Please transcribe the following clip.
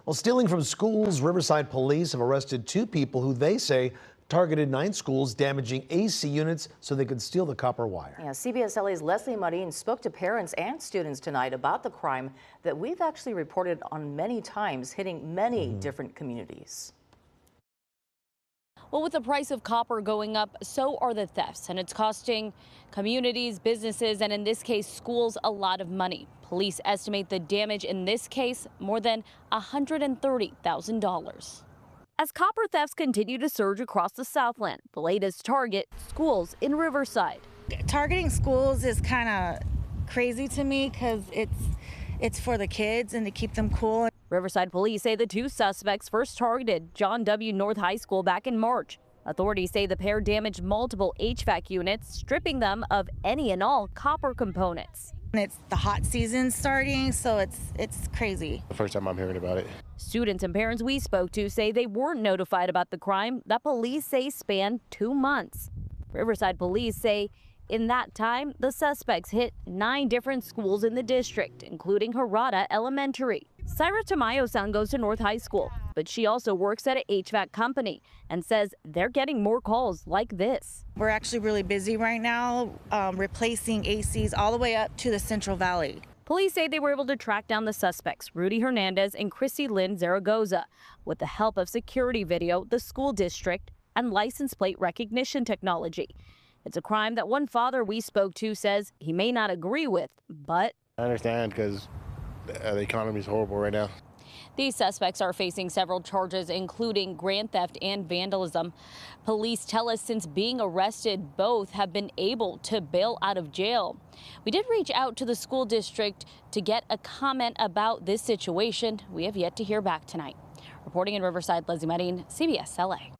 Well, stealing from schools, Riverside police have arrested 2 people who they say targeted 9 schools, damaging AC units so they could steal the copper wire. Yeah, CBS LA's Lesley Marin spoke to parents and students tonight about the crime that we've actually reported on many times, hitting many different communities. Well, with the price of copper going up, so are the thefts, and it's costing communities, businesses, and in this case, schools a lot of money. Police estimate the damage in this case more than $130,000. As copper thefts continue to surge across the Southland, the latest target, schools in Riverside. Targeting schools is kind of crazy to me because it's for the kids and to keep them cool. Riverside police say the 2 suspects first targeted John W. North High School back in March. Authorities say the pair damaged multiple HVAC units, stripping them of any and all copper components. It's the hot season starting, so it's crazy. The first time I'm hearing about it. Students and parents we spoke to say they weren't notified about the crime that police say spanned 2 months. Riverside police say in that time, the suspects hit 9 different schools in the district, including Harada Elementary. Syra Tamayo-san goes to North High School, but she also works at an HVAC company and says they're getting more calls like this. We're actually really busy right now, replacing ACs all the way up to the Central Valley. Police say they were able to track down the suspects, Rudy Hernandez and Chrissy Lynn Zaragoza, with the help of security video, the school district, and license plate recognition technology. It's a crime that one father we spoke to says he may not agree with, but I understand because the economy is horrible right now. These suspects are facing several charges, including grand theft and vandalism. Police tell us since being arrested, both have been able to bail out of jail. We did reach out to the school district to get a comment about this situation. We have yet to hear back tonight. Reporting in Riverside, Lesley Marin, CBS LA.